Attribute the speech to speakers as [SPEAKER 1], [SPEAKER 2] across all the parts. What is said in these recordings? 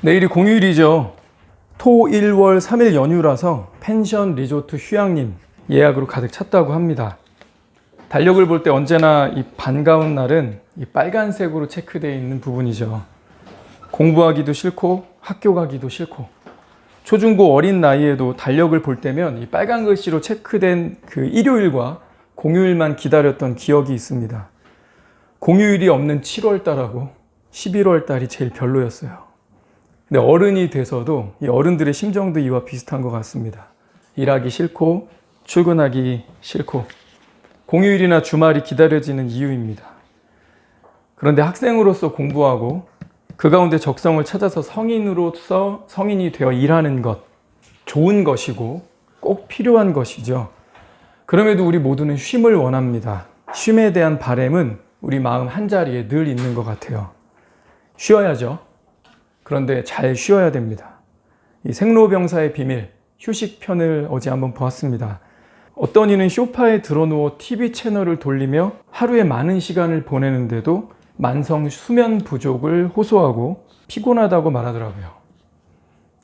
[SPEAKER 1] 내일이 공휴일이죠. 토, 일, 월 3일 연휴라서 펜션, 리조트, 휴양림 예약으로 가득 찼다고 합니다. 달력을 볼 때 언제나 이 반가운 날은 이 빨간색으로 체크되어 있는 부분이죠. 공부하기도 싫고 학교 가기도 싫고 초중고 어린 나이에도 달력을 볼 때면 이 빨간 글씨로 체크된 그 일요일과 공휴일만 기다렸던 기억이 있습니다. 공휴일이 없는 7월 달하고 11월 달이 제일 별로였어요. 근데 어른이 돼서도 이 어른들의 심정도 이와 비슷한 것 같습니다. 일하기 싫고 출근하기 싫고 공휴일이나 주말이 기다려지는 이유입니다. 그런데 학생으로서 공부하고 그 가운데 적성을 찾아서 성인이 되어 일하는 것, 좋은 것이고 꼭 필요한 것이죠. 그럼에도 우리 모두는 쉼을 원합니다. 쉼에 대한 바람은 우리 마음 한자리에 늘 있는 것 같아요. 쉬어야죠. 그런데 잘 쉬어야 됩니다. 이 생로병사의 비밀, 휴식편을 어제 한번 보았습니다. 어떤 이는 소파에 드러누워 TV 채널을 돌리며 하루에 많은 시간을 보내는데도 만성 수면 부족을 호소하고 피곤하다고 말하더라고요.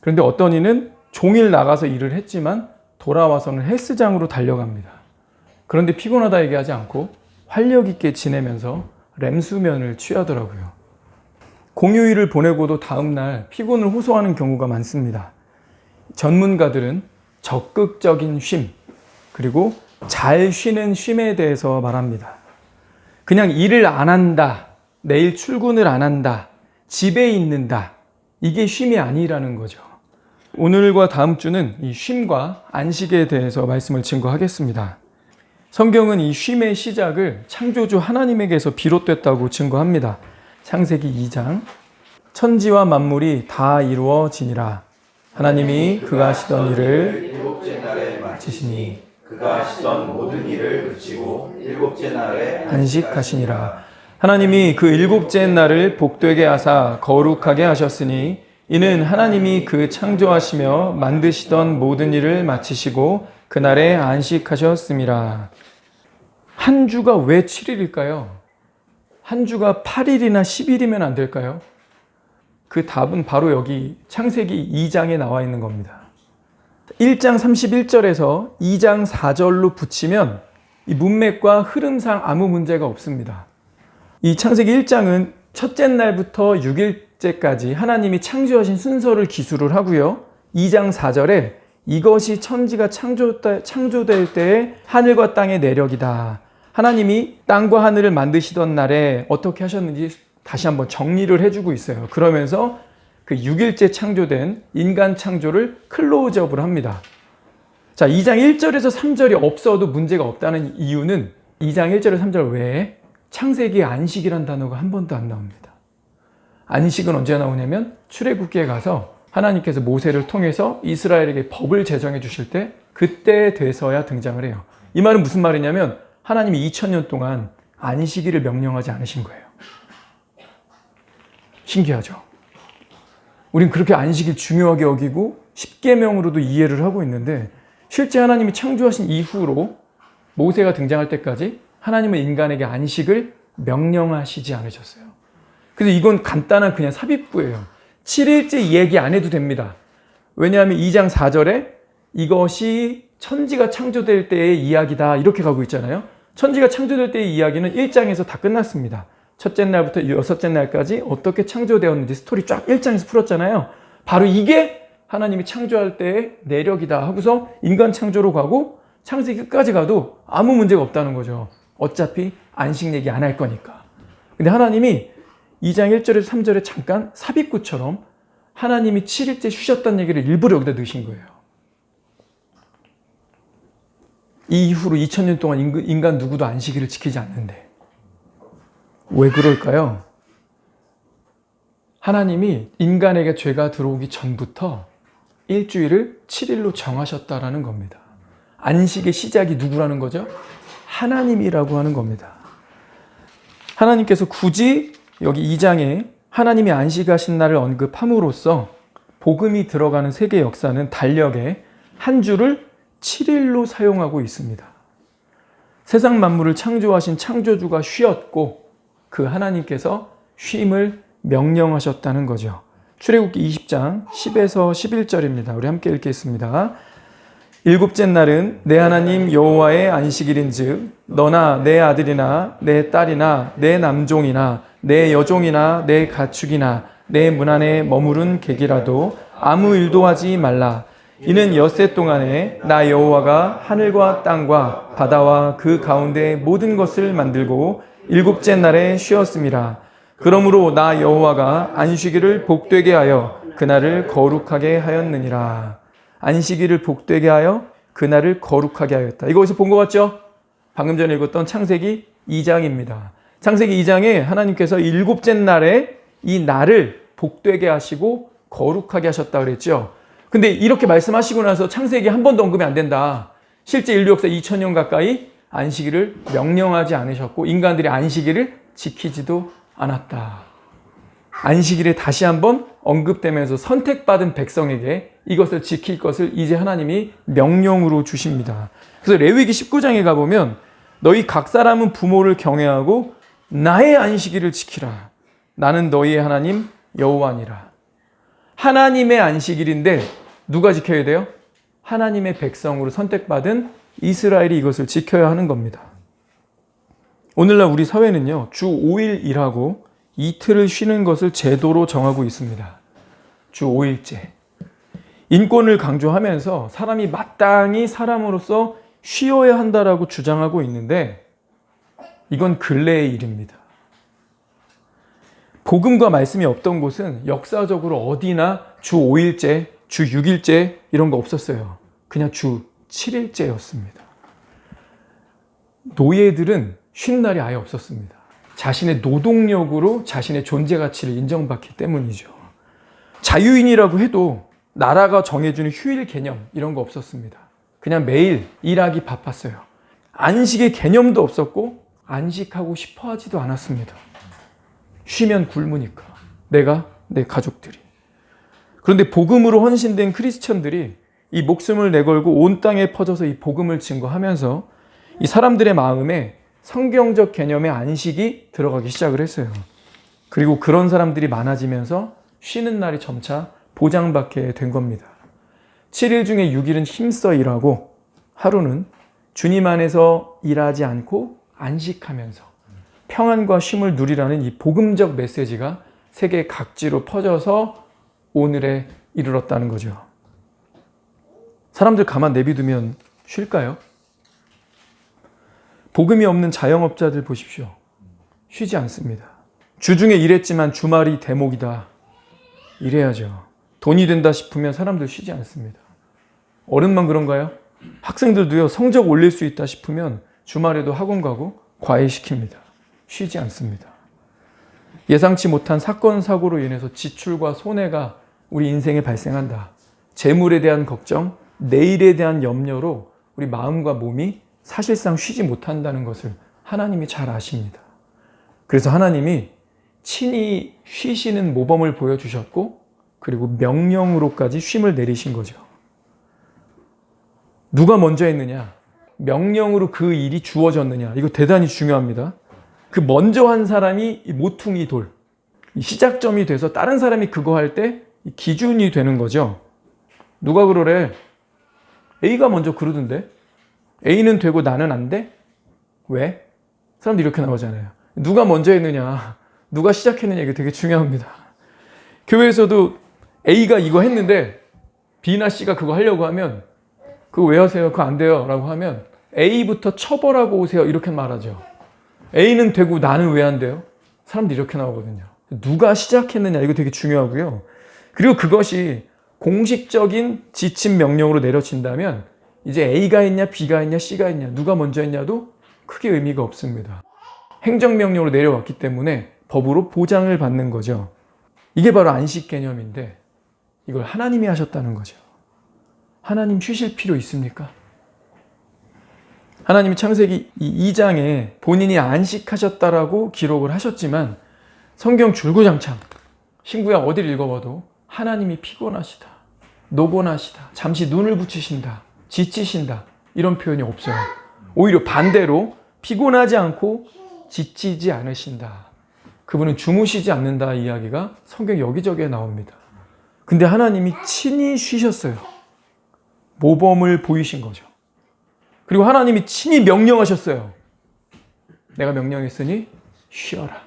[SPEAKER 1] 그런데 어떤 이는 종일 나가서 일을 했지만 돌아와서는 헬스장으로 달려갑니다. 그런데 피곤하다 얘기하지 않고 활력 있게 지내면서 렘수면을 취하더라고요. 공휴일을 보내고도 다음날 피곤을 호소하는 경우가 많습니다. 전문가들은 적극적인 쉼, 그리고 잘 쉬는 쉼에 대해서 말합니다. 그냥 일을 안 한다, 내일 출근을 안 한다, 집에 있는다, 이게 쉼이 아니라는 거죠. 오늘과 다음 주는 이 쉼과 안식에 대해서 말씀을 증거하겠습니다. 성경은 이 쉼의 시작을 창조주 하나님에게서 비롯됐다고 증거합니다. 창세기 2장, 천지와 만물이 다 이루어지니라. 하나님이 그가 하시던 일을
[SPEAKER 2] 일곱째 날에
[SPEAKER 1] 마치시니
[SPEAKER 2] 그가 하시던 모든 일을 그치고 일곱째 날에
[SPEAKER 1] 안식하시니라. 하나님이 그 일곱째 날을 복되게 하사 거룩하게 하셨으니 이는 하나님이 그 창조하시며 만드시던 모든 일을 마치시고 그날에 안식하셨음이라. 한 주가 왜 7일일까요? 한 주가 8일이나 10일이면 안 될까요? 그 답은 바로 여기 창세기 2장에 나와 있는 겁니다. 1장 31절에서 2장 4절로 붙이면 이 문맥과 흐름상 아무 문제가 없습니다. 이 창세기 1장은 첫째 날부터 6일째까지 하나님이 창조하신 순서를 기술을 하고요. 2장 4절에 이것이 천지가 창조될 때의 하늘과 땅의 내력이다. 하나님이 땅과 하늘을 만드시던 날에 어떻게 하셨는지 다시 한번 정리를 해주고 있어요. 그러면서 그 6일째 창조된 인간 창조를 클로즈업을 합니다. 자, 2장 1절에서 3절이 없어도 문제가 없다는 이유는 2장 1절에서 3절 외에 창세기에 안식이란 단어가 한 번도 안 나옵니다. 안식은 언제 나오냐면 출애굽기에 가서 하나님께서 모세를 통해서 이스라엘에게 법을 제정해 주실 때 그때 돼서야 등장을 해요. 이 말은 무슨 말이냐면 하나님이 2000년 동안 안식일을 명령하지 않으신 거예요. 신기하죠? 우린 그렇게 안식일 중요하게 여기고 십계명으로도 이해를 하고 있는데 실제 하나님이 창조하신 이후로 모세가 등장할 때까지 하나님은 인간에게 안식을 명령하시지 않으셨어요. 그래서 이건 간단한 그냥 삽입부예요. 7일째 얘기 안 해도 됩니다. 왜냐하면 2장 4절에 이것이 천지가 창조될 때의 이야기다 이렇게 가고 있잖아요. 천지가 창조될 때의 이야기는 1장에서 다 끝났습니다. 첫째 날부터 여섯째 날까지 어떻게 창조되었는지 스토리 쫙 1장에서 풀었잖아요. 바로 이게 하나님이 창조할 때의 내력이다 하고서 인간 창조로 가고 창세기 끝까지 가도 아무 문제가 없다는 거죠. 어차피 안식 얘기 안 할 거니까. 근데 하나님이 2장 1절에서 3절에 잠깐 삽입구처럼 하나님이 7일째 쉬셨다는 얘기를 일부러 여기다 넣으신 거예요. 이 이후로 2000년 동안 인간 누구도 안식일을 지키지 않는데 왜 그럴까요? 하나님이 인간에게 죄가 들어오기 전부터 일주일을 7일로 정하셨다라는 겁니다. 안식의 시작이 누구라는 거죠? 하나님이라고 하는 겁니다. 하나님께서 굳이 여기 2장에 하나님이 안식하신 날을 언급함으로써 복음이 들어가는 세계 역사는 달력에 한 주를 7일로 사용하고 있습니다. 세상 만물을 창조하신 창조주가 쉬었고 그 하나님께서 쉼을 명령하셨다는 거죠. 출애굽기 20장 10에서 11절입니다. 우리 함께 읽겠습니다. 일곱째 날은 내 하나님 여호와의 안식일인즉 너나 내 아들이나 내 딸이나 내 남종이나 내 여종이나 내 가축이나 내 문 안에 머무른 객이라도 아무 일도 하지 말라. 이는 엿새 동안에 나 여호와가 하늘과 땅과 바다와 그 가운데 모든 것을 만들고 일곱째 날에 쉬었음이라. 그러므로 나 여호와가 안식일을 복되게 하여 그날을 거룩하게 하였느니라. 안식일을 복되게 하여 그날을 거룩하게 하였다. 이거 어디서 본 것 같죠? 방금 전에 읽었던 창세기 2장입니다. 창세기 2장에 하나님께서 일곱째 날에 이 날을 복되게 하시고 거룩하게 하셨다 그랬죠. 근데 이렇게 말씀하시고 나서 창세기 한 번도 언급이 안 된다. 실제 인류 역사 2000년 가까이 안식일을 명령하지 않으셨고 인간들이 안식일을 지키지도 않았다. 안식일에 다시 한번 언급되면서 선택받은 백성에게 이것을 지킬 것을 이제 하나님이 명령으로 주십니다. 그래서 레위기 19장에 가보면 너희 각 사람은 부모를 경외하고 나의 안식일을 지키라. 나는 너희의 하나님 여호와니라. 하나님의 안식일인데 누가 지켜야 돼요? 하나님의 백성으로 선택받은 이스라엘이 이것을 지켜야 하는 겁니다. 오늘날 우리 사회는요, 주 5일 일하고 이틀을 쉬는 것을 제도로 정하고 있습니다. 주 5일제. 인권을 강조하면서 사람이 마땅히 사람으로서 쉬어야 한다라고 주장하고 있는데 이건 근래의 일입니다. 복음과 말씀이 없던 곳은 역사적으로 어디나 주 5일제, 주 6일제 이런 거 없었어요. 그냥 주 7일제였습니다. 노예들은 쉰 날이 아예 없었습니다. 자신의 노동력으로 자신의 존재 가치를 인정받기 때문이죠. 자유인이라고 해도 나라가 정해주는 휴일 개념 이런 거 없었습니다. 그냥 매일 일하기 바빴어요. 안식의 개념도 없었고 안식하고 싶어 하지도 않았습니다. 쉬면 굶으니까 내가 내 가족들이. 그런데 복음으로 헌신된 크리스천들이 이 목숨을 내걸고 온 땅에 퍼져서 이 복음을 증거하면서 이 사람들의 마음에 성경적 개념의 안식이 들어가기 시작을 했어요. 그리고 그런 사람들이 많아지면서 쉬는 날이 점차 보장받게 된 겁니다. 7일 중에 6일은 힘써 일하고 하루는 주님 안에서 일하지 않고 안식하면서 평안과 쉼을 누리라는 이 복음적 메시지가 세계 각지로 퍼져서 오늘에 이르렀다는 거죠. 사람들 가만 내비두면 쉴까요? 복음이 없는 자영업자들 보십시오. 쉬지 않습니다. 주중에 일했지만 주말이 대목이다. 일해야죠. 돈이 된다 싶으면 사람들 쉬지 않습니다. 어른만 그런가요? 학생들도요, 성적 올릴 수 있다 싶으면 주말에도 학원 가고 과외시킵니다. 쉬지 않습니다. 예상치 못한 사건, 사고로 인해서 지출과 손해가 우리 인생에 발생한다. 재물에 대한 걱정, 내일에 대한 염려로 우리 마음과 몸이 사실상 쉬지 못한다는 것을 하나님이 잘 아십니다. 그래서 하나님이 친히 쉬시는 모범을 보여주셨고 그리고 명령으로까지 쉼을 내리신 거죠. 누가 먼저 했느냐? 명령으로 그 일이 주어졌느냐? 이거 대단히 중요합니다. 그 먼저 한 사람이 이 모퉁이 돌, 이 시작점이 돼서 다른 사람이 그거 할 때 기준이 되는 거죠. 누가 그러래? A가 먼저 그러던데? A는 되고 나는 안 돼? 왜? 사람들이 이렇게 나오잖아요. 누가 먼저 했느냐? 누가 시작했느냐? 이게 되게 중요합니다. 교회에서도 A가 이거 했는데 B나 C가 그거 하려고 하면 그거 왜 하세요? 그거 안 돼요. 라고 하면 A부터 처벌하고 오세요. 이렇게 말하죠. A는 되고 나는 왜 안 돼요? 사람들이 이렇게 나오거든요. 누가 시작했느냐? 이거 되게 중요하고요. 그리고 그것이 공식적인 지침 명령으로 내려진다면 이제 A가 했냐, B가 했냐, C가 했냐, 누가 먼저 했냐도 크게 의미가 없습니다. 행정명령으로 내려왔기 때문에 법으로 보장을 받는 거죠. 이게 바로 안식 개념인데 이걸 하나님이 하셨다는 거죠. 하나님 쉬실 필요 있습니까? 하나님이 창세기 2장에 본인이 안식하셨다라고 기록을 하셨지만 성경 줄구장창 친구야 어디를 읽어봐도 하나님이 피곤하시다, 노곤하시다, 잠시 눈을 붙이신다, 지치신다 이런 표현이 없어요. 오히려 반대로 피곤하지 않고 지치지 않으신다. 그분은 주무시지 않는다 이야기가 성경 여기저기에 나옵니다. 근데 하나님이 친히 쉬셨어요. 모범을 보이신 거죠. 그리고 하나님이 친히 명령하셨어요. 내가 명령했으니 쉬어라.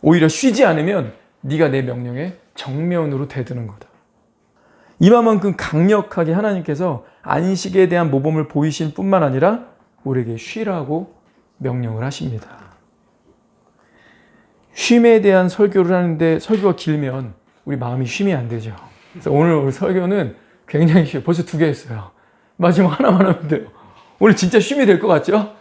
[SPEAKER 1] 오히려 쉬지 않으면 네가 내 명령에 정면으로 대드는 거다. 이만큼 강력하게 하나님께서 안식에 대한 모범을 보이신 뿐만 아니라 우리에게 쉬라고 명령을 하십니다. 쉼에 대한 설교를 하는데 설교가 길면 우리 마음이 쉼이 안 되죠. 그래서 오늘 우리 설교는 굉장히 쉬워요. 벌써 2개 했어요. 마지막 하나만 하면 돼요. 오늘 진짜 쉼이 될 것 같죠?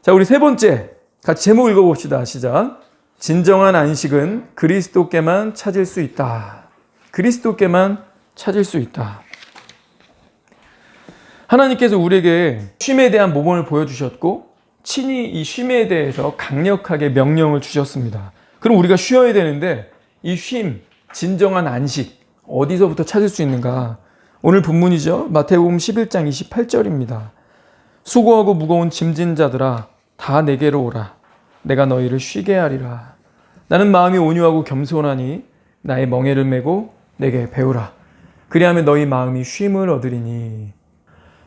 [SPEAKER 1] 자, 우리 3번째 같이 제목 읽어봅시다. 시작. 진정한 안식은 그리스도께만 찾을 수 있다. 그리스도께만 찾을 수 있다. 하나님께서 우리에게 쉼에 대한 모범을 보여주셨고 친히 이 쉼에 대해서 강력하게 명령을 주셨습니다. 그럼 우리가 쉬어야 되는데 이 쉼, 진정한 안식 어디서부터 찾을 수 있는가? 오늘 본문이죠. 마태복음 11장 28절입니다. 수고하고 무거운 짐진 자들아 다 내게로 오라. 내가 너희를 쉬게 하리라. 나는 마음이 온유하고 겸손하니 나의 멍에를 메고 내게 배우라. 그리하면 너희 마음이 쉼을 얻으리니.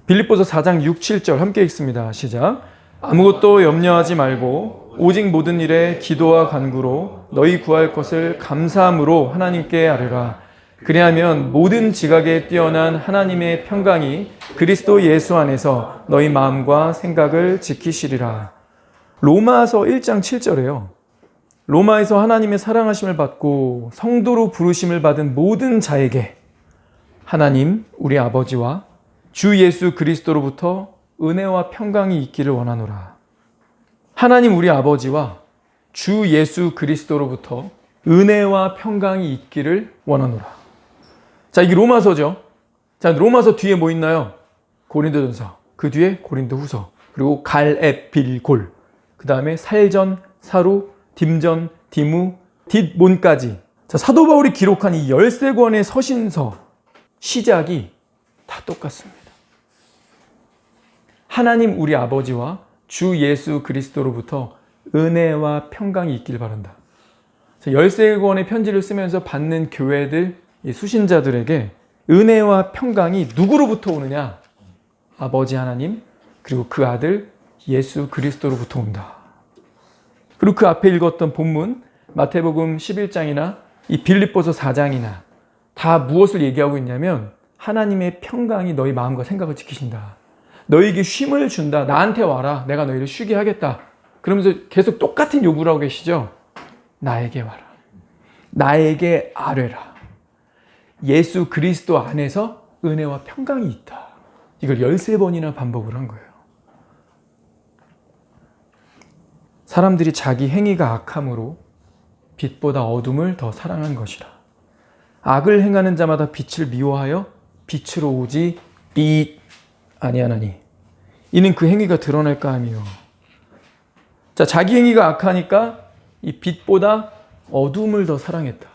[SPEAKER 1] 빌립보서 4장 6, 7절 함께 읽습니다. 시작. 아무것도 염려하지 말고 오직 모든 일에 기도와 간구로 너희 구할 것을 감사함으로 하나님께 아뢰라. 그리하면 모든 지각에 뛰어난 하나님의 평강이 그리스도 예수 안에서 너희 마음과 생각을 지키시리라. 로마서 1장 7절에요. 로마에서 하나님의 사랑하심을 받고 성도로 부르심을 받은 모든 자에게 하나님 우리 아버지와 주 예수 그리스도로부터 은혜와 평강이 있기를 원하노라. 하나님 우리 아버지와 주 예수 그리스도로부터 은혜와 평강이 있기를 원하노라. 자, 이게 로마서죠. 자, 로마서 뒤에 뭐 있나요? 고린도전서, 그 뒤에 고린도후서, 그리고 갈에필골, 그 다음에 살전, 사루, 딤전, 디무, დიდ몬까지. 자, 사도 바울이 기록한 이 13권의 서신서 시작이 다 똑같습니다. 하나님 우리 아버지와 주 예수 그리스도로부터 은혜와 평강이 있길 바란다. 13권의 편지를 쓰면서 받는 교회들, 이 수신자들에게 은혜와 평강이 누구로부터 오느냐? 아버지 하나님, 그리고 그 아들 예수 그리스도로부터 온다. 그리고 그 앞에 읽었던 본문 마태복음 11장이나 이 빌립보서 4장이나 다 무엇을 얘기하고 있냐면 하나님의 평강이 너희 마음과 생각을 지키신다. 너희에게 쉼을 준다. 나한테 와라. 내가 너희를 쉬게 하겠다. 그러면서 계속 똑같은 요구를 하고 계시죠. 나에게 와라. 나에게 아뢰라. 예수 그리스도 안에서 은혜와 평강이 있다. 이걸 13번이나 반복을 한 거예요. 사람들이 자기 행위가 악함으로 빛보다 어둠을 더 사랑한 것이라. 악을 행하는 자마다 빛을 미워하여 빛으로 오지 빛 아니하나니 이는 그 행위가 드러날까 함이요. 자, 자기 행위가 악하니까 이 빛보다 어둠을 더 사랑했다.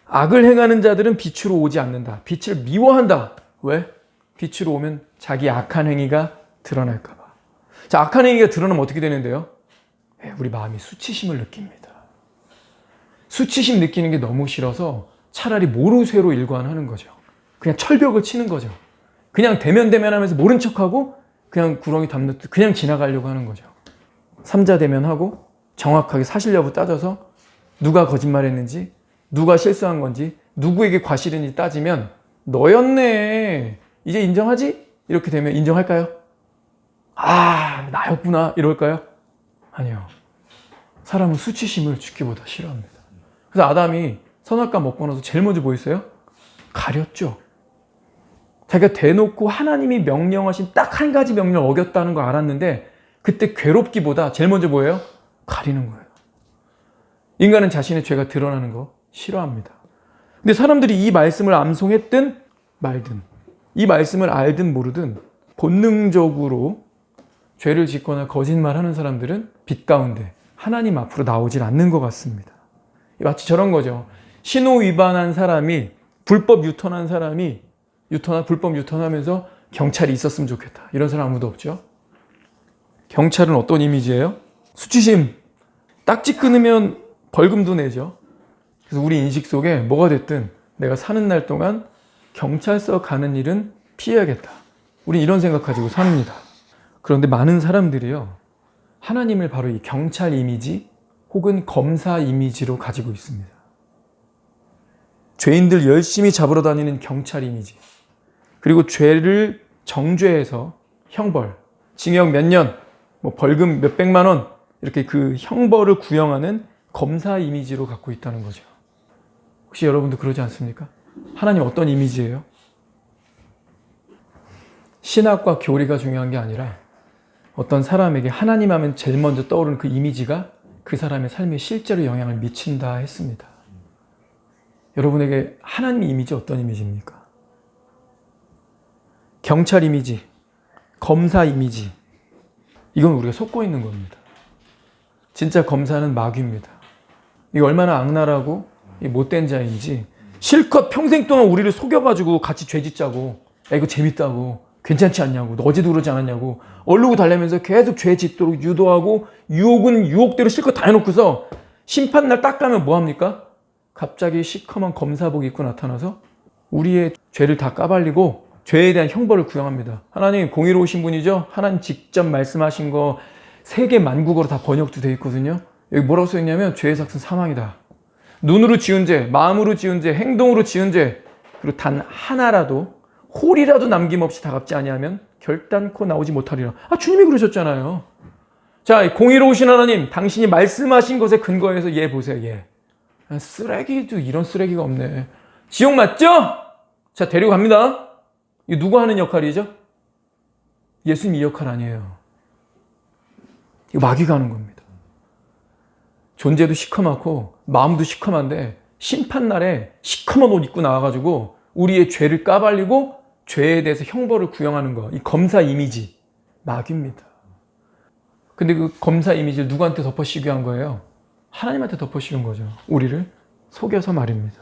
[SPEAKER 1] 악을 행하는 자들은 빛으로 오지 않는다. 빛을 미워한다. 왜? 빛으로 오면 자기 악한 행위가 드러날까 봐. 자, 악한 행위가 드러나면 어떻게 되는데요? 우리 마음이 수치심을 느낍니다. 수치심 느끼는 게 너무 싫어서 차라리 모르쇠로 일관하는 거죠. 그냥 철벽을 치는 거죠. 그냥 대면하면서 모른 척하고 그냥 구렁이 담는 그냥 지나가려고 하는 거죠. 삼자대면하고 정확하게 사실 여부 따져서 누가 거짓말했는지 누가 실수한 건지 누구에게 과실인지 따지면 너였네. 이제 인정하지? 이렇게 되면 인정할까요? 아, 나였구나. 이럴까요? 아니요. 사람은 수치심을 죽기보다 싫어합니다. 그래서 아담이 선악과 먹고 나서 제일 먼저 뭐 했어요? 가렸죠. 자기가 대놓고 하나님이 명령하신 딱 한 가지 명령을 어겼다는 걸 알았는데 그때 괴롭기보다 제일 먼저 뭐예요? 가리는 거예요. 인간은 자신의 죄가 드러나는 거 싫어합니다. 근데 사람들이 이 말씀을 암송했든 말든 이 말씀을 알든 모르든 본능적으로 죄를 짓거나 거짓말하는 사람들은 빛 가운데 하나님 앞으로 나오질 않는 것 같습니다. 마치 저런 거죠. 신호 위반한 사람이 불법 유턴한 사람이 불법 유턴하면서 경찰이 있었으면 좋겠다. 이런 사람 아무도 없죠. 경찰은 어떤 이미지예요? 수치심. 딱지 끊으면 벌금도 내죠. 그래서 우리 인식 속에 뭐가 됐든 내가 사는 날 동안 경찰서 가는 일은 피해야겠다. 우린 이런 생각 가지고 삽니다. 그런데 많은 사람들이요, 하나님을 바로 이 경찰 이미지 혹은 검사 이미지로 가지고 있습니다. 죄인들 열심히 잡으러 다니는 경찰 이미지, 그리고 죄를 정죄해서 형벌, 징역 몇 년, 뭐 벌금 몇 백만 원, 이렇게 그 형벌을 구형하는 검사 이미지로 갖고 있다는 거죠. 혹시 여러분도 그러지 않습니까? 하나님 어떤 이미지예요? 신학과 교리가 중요한 게 아니라 어떤 사람에게 하나님 하면 제일 먼저 떠오르는 그 이미지가 그 사람의 삶에 실제로 영향을 미친다 했습니다. 여러분에게 하나님 이미지 어떤 이미지입니까? 경찰 이미지, 검사 이미지, 이건 우리가 속고 있는 겁니다. 진짜 검사는 마귀입니다. 이게 얼마나 악랄하고 못된 자인지 실컷 평생 동안 우리를 속여가지고 같이 죄 짓자고, 야 이거 재밌다고, 괜찮지 않냐고, 너 어제도 그러지 않았냐고 얼르고 달래면서 계속 죄 짓도록 유도하고, 유혹은 유혹대로 실컷 다 해놓고서 심판날 딱 가면 뭐합니까? 갑자기 시커먼 검사복 입고 나타나서 우리의 죄를 다 까발리고 죄에 대한 형벌을 구형합니다. 하나님 공의로우신 분이죠? 하나님 직접 말씀하신 거 세계 만국어로 다 번역도 되어 있거든요. 여기 뭐라고 써있냐면 죄의 삭은 사망이다. 눈으로 지은 죄, 마음으로 지은 죄, 행동으로 지은 죄, 그리고 단 하나라도 홀이라도 남김없이 다 갚지 아니하면 결단코 나오지 못하리라. 주님이 그러셨잖아요. 자, 공의로우신 하나님, 당신이 말씀하신 것에 근거해서 얘 보세요, 얘. 쓰레기도 이런 쓰레기가 없네. 지옥 맞죠? 자, 데리고 갑니다. 이거 누가 하는 역할이죠? 예수님 이 역할 아니에요. 이거 마귀가 하는 겁니다. 존재도 시커멓고 마음도 시커먼데 심판날에 시커먼 옷 입고 나와가지고 우리의 죄를 까발리고 죄에 대해서 형벌을 구형하는 거, 이 검사 이미지, 마귀입니다. 근데 그 검사 이미지를 누구한테 덮어씌우게 한 거예요? 하나님한테 덮어씌운 거죠. 우리를 속여서 말입니다.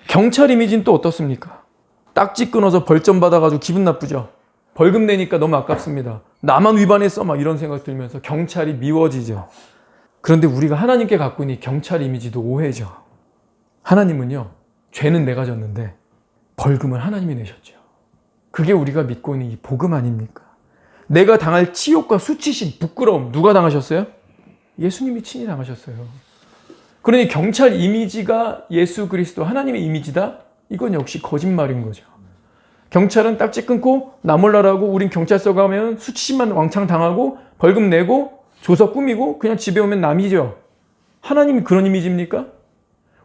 [SPEAKER 1] 경찰 이미지는 또 어떻습니까? 딱지 끊어서 벌점 받아가지고 기분 나쁘죠. 벌금 내니까 너무 아깝습니다. 나만 위반했어 막 이런 생각 들면서 경찰이 미워지죠. 그런데 우리가 하나님께 갖고 있는 이 경찰 이미지도 오해죠. 하나님은요, 죄는 내가 졌는데 벌금을 하나님이 내셨죠. 그게 우리가 믿고 있는 이 복음 아닙니까? 내가 당할 치욕과 수치심, 부끄러움 누가 당하셨어요? 예수님이 친히 당하셨어요. 그러니 경찰 이미지가 예수 그리스도 하나님의 이미지다? 이건 역시 거짓말인 거죠. 경찰은 딱지 끊고 나 몰라라고 우린 경찰서 가면 수치심만 왕창 당하고 벌금 내고 조서 꾸미고 그냥 집에 오면 남이죠. 하나님이 그런 이미지입니까?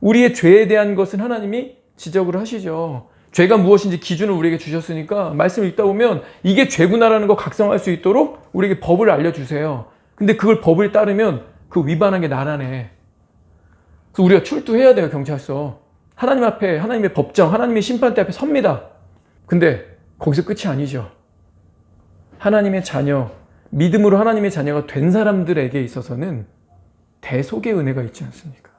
[SPEAKER 1] 우리의 죄에 대한 것은 하나님이 지적을 하시죠. 죄가 무엇인지 기준을 우리에게 주셨으니까 말씀을 읽다 보면 이게 죄구나라는 거 각성할 수 있도록 우리에게 법을 알려주세요. 근데 그걸 법을 따르면 그 위반한 게 나라네. 그래서 우리가 출두해야 돼요. 경찰서. 하나님 앞에 하나님의 법정, 하나님의 심판대 앞에 섭니다. 근데 거기서 끝이 아니죠. 하나님의 자녀, 믿음으로 하나님의 자녀가 된 사람들에게 있어서는 대속의 은혜가 있지 않습니까?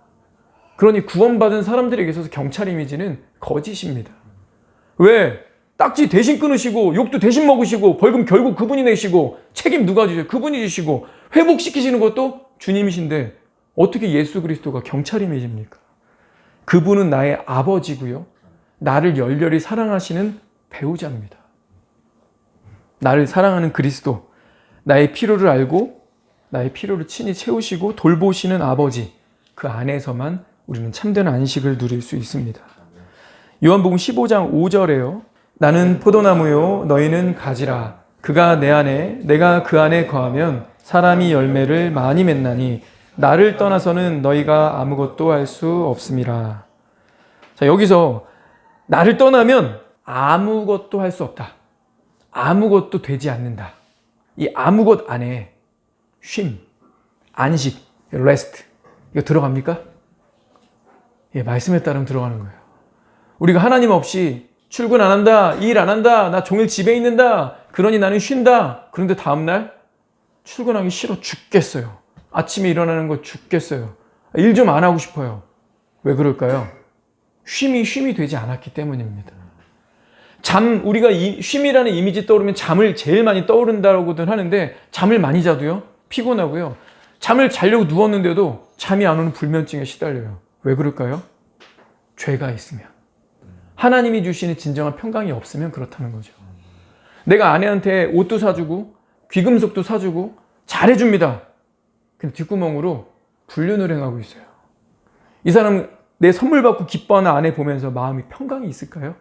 [SPEAKER 1] 그러니 구원받은 사람들에게 있어서 경찰 이미지는 거짓입니다. 왜? 딱지 대신 끊으시고 욕도 대신 먹으시고 벌금 결국 그분이 내시고 책임 누가 주세요? 그분이 주시고 회복시키시는 것도 주님이신데 어떻게 예수 그리스도가 경찰 이미지입니까? 그분은 나의 아버지고요. 나를 열렬히 사랑하시는 배우자입니다. 나를 사랑하는 그리스도, 나의 필요를 알고 나의 필요를 친히 채우시고 돌보시는 아버지, 그 안에서만 우리는 참된 안식을 누릴 수 있습니다. 요한복음 15장 5절에요. 나는 포도나무요 너희는 가지라. 그가 내 안에 내가 그 안에 거하면 사람이 열매를 많이 맺나니 나를 떠나서는 너희가 아무것도 할 수 없음이라. 자, 여기서 나를 떠나면 아무것도 할 수 없다. 아무것도 되지 않는다. 이 아무것 안에 쉼, 안식, 레스트 이거 들어갑니까? 예, 말씀에 따르면 들어가는 거예요. 우리가 하나님 없이 출근 안 한다, 일 안 한다, 나 종일 집에 있는다, 그러니 나는 쉰다. 그런데 다음날 출근하기 싫어 죽겠어요. 아침에 일어나는 거 죽겠어요. 일 좀 안 하고 싶어요. 왜 그럴까요? 쉼이 되지 않았기 때문입니다. 우리가 쉼이라는 이미지 떠오르면 잠을 제일 많이 떠오른다고들 하는데 잠을 많이 자도요, 피곤하고요. 잠을 자려고 누웠는데도 잠이 안 오는 불면증에 시달려요. 왜 그럴까요? 죄가 있으면, 하나님이 주시는 진정한 평강이 없으면 그렇다는 거죠. 내가 아내한테 옷도 사주고 귀금속도 사주고 잘해줍니다. 근데 뒷구멍으로 불륜을 행하고 있어요. 이 사람 내 선물 받고 기뻐하는 아내 보면서 마음이 평강이 있을까요?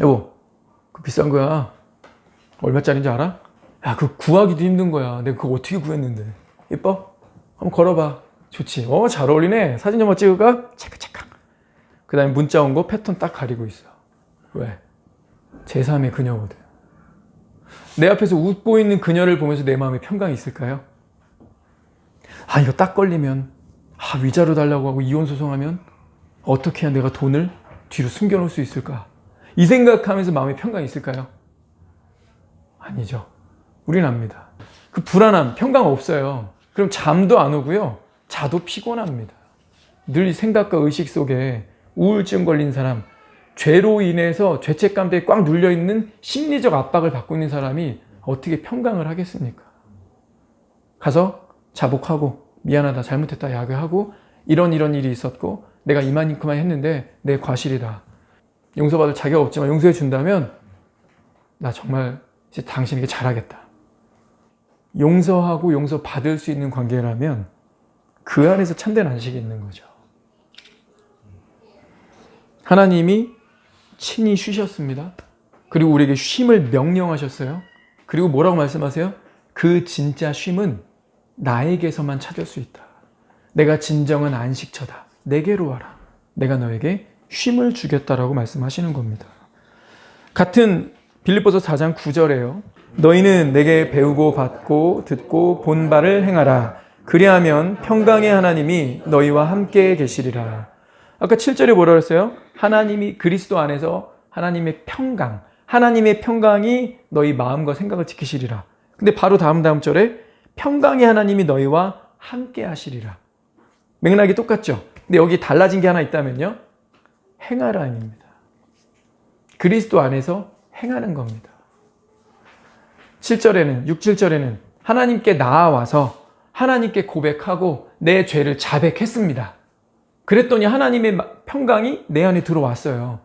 [SPEAKER 1] 여보, 그 비싼 거야. 얼마짜리인지 알아? 야, 그거 구하기도 힘든 거야. 내가 그거 어떻게 구했는데. 예뻐? 한번 걸어봐. 좋지. 잘 어울리네. 사진 좀 한번 찍을까? 체크체크. 그 다음에 문자 온 거 패턴 딱 가리고 있어. 왜? 제3의 그녀거든. 내 앞에서 웃고 있는 그녀를 보면서 내 마음에 평강이 있을까요? 이거 딱 걸리면, 위자료 달라고 하고 이혼 소송하면 어떻게 해야 내가 돈을 뒤로 숨겨놓을 수 있을까? 이 생각하면서 마음에 평강이 있을까요? 아니죠. 우린 압니다. 그 불안함, 평강 없어요. 그럼 잠도 안 오고요. 자도 피곤합니다. 늘 이 생각과 의식 속에 우울증 걸린 사람, 죄로 인해서 죄책감 때문에 꽉 눌려있는 심리적 압박을 받고 있는 사람이 어떻게 평강을 하겠습니까? 가서 자복하고 미안하다, 잘못했다, 야기하고 이런 일이 있었고 내가 이만큼만 했는데 내 과실이다. 용서받을 자격 없지만 용서해 준다면 나 정말 이제 당신에게 잘하겠다. 용서하고 용서받을 수 있는 관계라면 그 안에서 참된 안식이 있는 거죠. 하나님이 친히 쉬셨습니다. 그리고 우리에게 쉼을 명령하셨어요. 그리고 뭐라고 말씀하세요? 그 진짜 쉼은 나에게서만 찾을 수 있다. 내가 진정한 안식처다. 내게로 와라. 내가 너에게 쉼을 주겠다라고 말씀하시는 겁니다. 같은 빌립보서 4장 9절에요. 너희는 내게 배우고 받고 듣고 본 바를 행하라. 그리하면 평강의 하나님이 너희와 함께 계시리라. 아까 7절에 뭐라 그랬어요? 하나님이 그리스도 안에서 하나님의 평강, 하나님의 평강이 너희 마음과 생각을 지키시리라. 근데 바로 다음 절에 평강의 하나님이 너희와 함께 하시리라. 맥락이 똑같죠? 근데 여기 달라진 게 하나 있다면요. 행하라입니다. 그리스도 안에서 행하는 겁니다. 7절에는, 6, 7절에는 하나님께 나아와서 하나님께 고백하고 내 죄를 자백했습니다. 그랬더니 하나님의 평강이 내 안에 들어왔어요.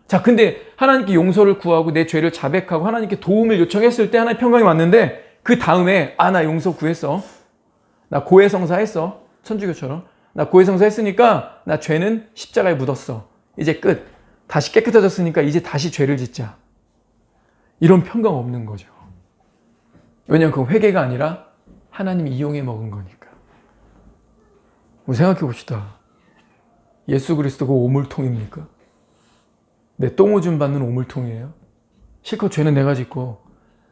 [SPEAKER 1] 자, 근데 하나님께 용서를 구하고 내 죄를 자백하고 하나님께 도움을 요청했을 때 하나님의 평강이 왔는데 그 다음에 나 용서 구했어. 나 고해성사 했어. 천주교처럼. 나 고해성사 했으니까 나 죄는 십자가에 묻었어. 이제 끝. 다시 깨끗해졌으니까 이제 다시 죄를 짓자. 이런 평강 없는 거죠. 왜냐하면 그건 회개가 아니라 하나님이 이용해 먹은 거니까. 생각해 봅시다. 예수 그리스도가 오물통입니까? 내 똥오줌 받는 오물통이에요? 실컷 죄는 내가 짓고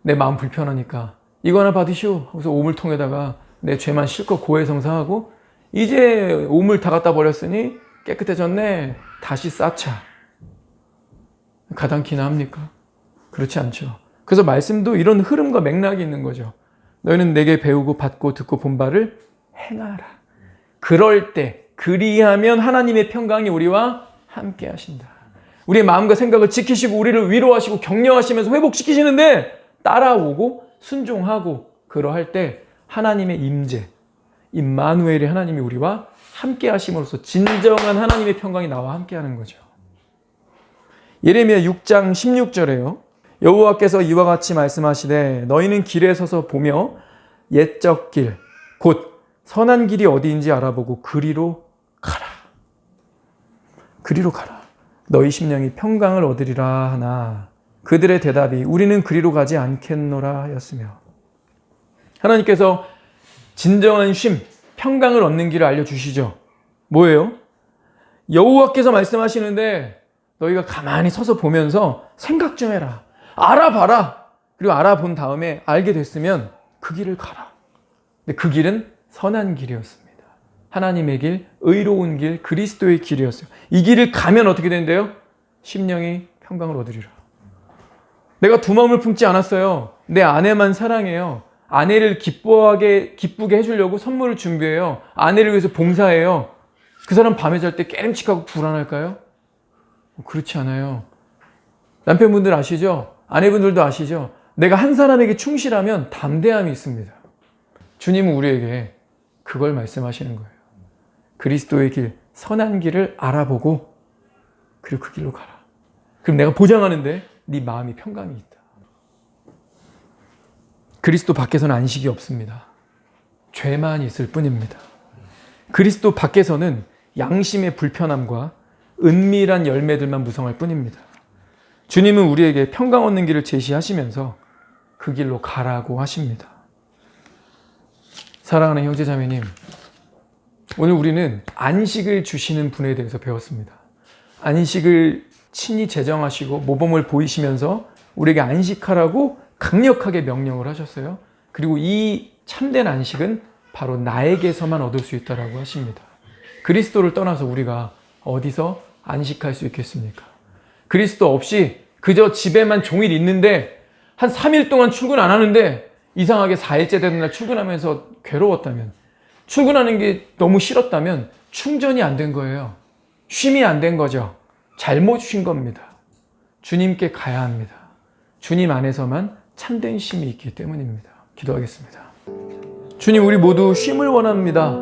[SPEAKER 1] 내 마음 불편하니까 이거 하나 받으시오 하고서 오물통에다가 내 죄만 실컷 고해성사하고 이제 오물 다 갖다 버렸으니 깨끗해졌네. 다시 쌓자. 가당키나 합니까? 그렇지 않죠. 그래서 말씀도 이런 흐름과 맥락이 있는 거죠. 너희는 내게 배우고 받고 듣고 본 바를 행하라. 그럴 때 그리하면 하나님의 평강이 우리와 함께 하신다. 우리의 마음과 생각을 지키시고 우리를 위로하시고 격려하시면서 회복시키시는데 따라오고 순종하고 그러할 때 하나님의 임재, 임마누엘의 하나님이 우리와 함께 하심으로써 진정한 하나님의 평강이 나와 함께 하는 거죠. 예레미야 6장 16절에요. 여호와께서 이와 같이 말씀하시되 너희는 길에 서서 보며 옛적 길, 곧 선한 길이 어디인지 알아보고 그리로 가라. 그리로 가라. 너희 심령이 평강을 얻으리라 하나 그들의 대답이 우리는 그리로 가지 않겠노라 하였으며 하나님께서 진정한 쉼, 평강을 얻는 길을 알려주시죠. 뭐예요? 여호와께서 말씀하시는데 너희가 가만히 서서 보면서 생각 좀 해라. 알아봐라. 그리고 알아본 다음에 알게 됐으면 그 길을 가라. 근데 그 길은 선한 길이었습니다. 하나님의 길, 의로운 길, 그리스도의 길이었어요. 이 길을 가면 어떻게 된대요? 심령이 평강을 얻으리라. 내가 두 마음을 품지 않았어요. 내 아내만 사랑해요. 아내를 기쁘게 해주려고 선물을 준비해요. 아내를 위해서 봉사해요. 그 사람 밤에 잘 때 깨름칙하고 불안할까요? 그렇지 않아요. 남편분들 아시죠? 아내분들도 아시죠? 내가 한 사람에게 충실하면 담대함이 있습니다. 주님은 우리에게 그걸 말씀하시는 거예요. 그리스도의 길, 선한 길을 알아보고 그리고 그 길로 가라. 그럼 내가 보장하는데 네 마음이 평강이 있다. 그리스도 밖에서는 안식이 없습니다. 죄만 있을 뿐입니다. 그리스도 밖에서는 양심의 불편함과 은밀한 열매들만 무성할 뿐입니다. 주님은 우리에게 평강 얻는 길을 제시하시면서 그 길로 가라고 하십니다. 사랑하는 형제자매님, 오늘 우리는 안식을 주시는 분에 대해서 배웠습니다. 안식을 친히 제정하시고 모범을 보이시면서 우리에게 안식하라고 강력하게 명령을 하셨어요. 그리고 이 참된 안식은 바로 나에게서만 얻을 수 있다라고 하십니다. 그리스도를 떠나서 우리가 어디서 안식할 수 있겠습니까? 그리스도 없이 그저 집에만 종일 있는데 한 3일 동안 출근 안 하는데 이상하게 4일째 되는 날 출근하면서 괴로웠다면, 출근하는 게 너무 싫었다면 충전이 안 된 거예요. 쉼이 안 된 거죠. 잘못 쉰 겁니다. 주님께 가야 합니다. 주님 안에서만 참된 쉼이 있기 때문입니다. 기도하겠습니다. 주님, 우리 모두 쉼을 원합니다.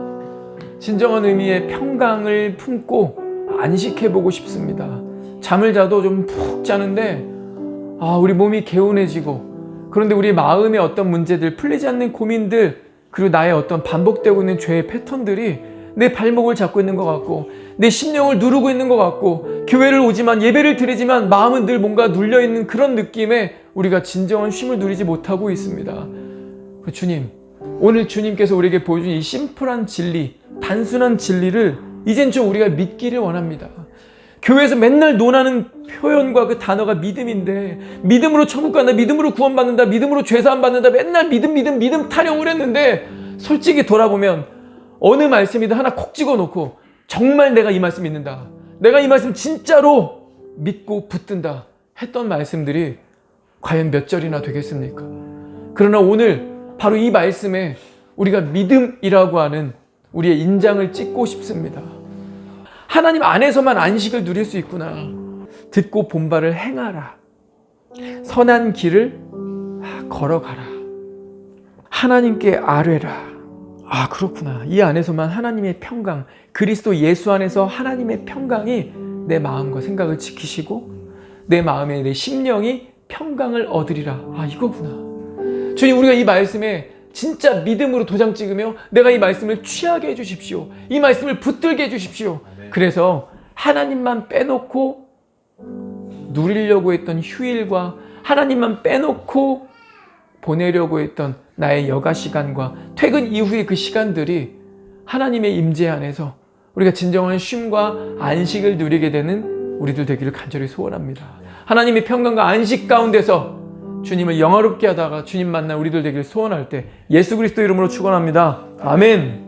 [SPEAKER 1] 진정한 의미의 평강을 품고 안식해보고 싶습니다. 잠을 자도 좀 푹 자는데 우리 몸이 개운해지고, 그런데 우리 마음의 어떤 문제들, 풀리지 않는 고민들, 그리고 나의 어떤 반복되고 있는 죄의 패턴들이 내 발목을 잡고 있는 것 같고 내 심령을 누르고 있는 것 같고, 교회를 오지만 예배를 드리지만 마음은 늘 뭔가 눌려있는 그런 느낌에 우리가 진정한 쉼을 누리지 못하고 있습니다. 주님, 오늘 주님께서 우리에게 보여준 이 심플한 진리, 단순한 진리를 이젠 좀 우리가 믿기를 원합니다. 교회에서 맨날 논하는 표현과 그 단어가 믿음인데, 믿음으로 천국 간다, 믿음으로 구원받는다, 믿음으로 죄사함 받는다, 맨날 믿음 타령을 했는데, 솔직히 돌아보면 어느 말씀이든 하나 콕 집어놓고 정말 내가 이 말씀 믿는다, 내가 이 말씀 진짜로 믿고 붙든다 했던 말씀들이 과연 몇 절이나 되겠습니까? 그러나 오늘 바로 이 말씀에 우리가 믿음이라고 하는 우리의 인장을 찍고 싶습니다. 하나님 안에서만 안식을 누릴 수 있구나. 듣고 본 바를 행하라. 선한 길을 걸어가라. 하나님께 아뢰라. 그렇구나. 이 안에서만 하나님의 평강, 그리스도 예수 안에서 하나님의 평강이 내 마음과 생각을 지키시고 내 마음에 내 심령이 평강을 얻으리라. 이거구나. 주님, 우리가 이 말씀에 진짜 믿음으로 도장 찍으며 내가 이 말씀을 취하게 해주십시오. 이 말씀을 붙들게 해주십시오. 그래서 하나님만 빼놓고 누리려고 했던 휴일과 하나님만 빼놓고 보내려고 했던 나의 여가 시간과 퇴근 이후의 그 시간들이 하나님의 임재 안에서 우리가 진정한 쉼과 안식을 누리게 되는 우리들 되기를 간절히 소원합니다. 하나님의 평강과 안식 가운데서 주님을 영화롭게 하다가 주님 만난 우리들 되기를 소원할 때 예수 그리스도 이름으로 축원합니다. 아멘.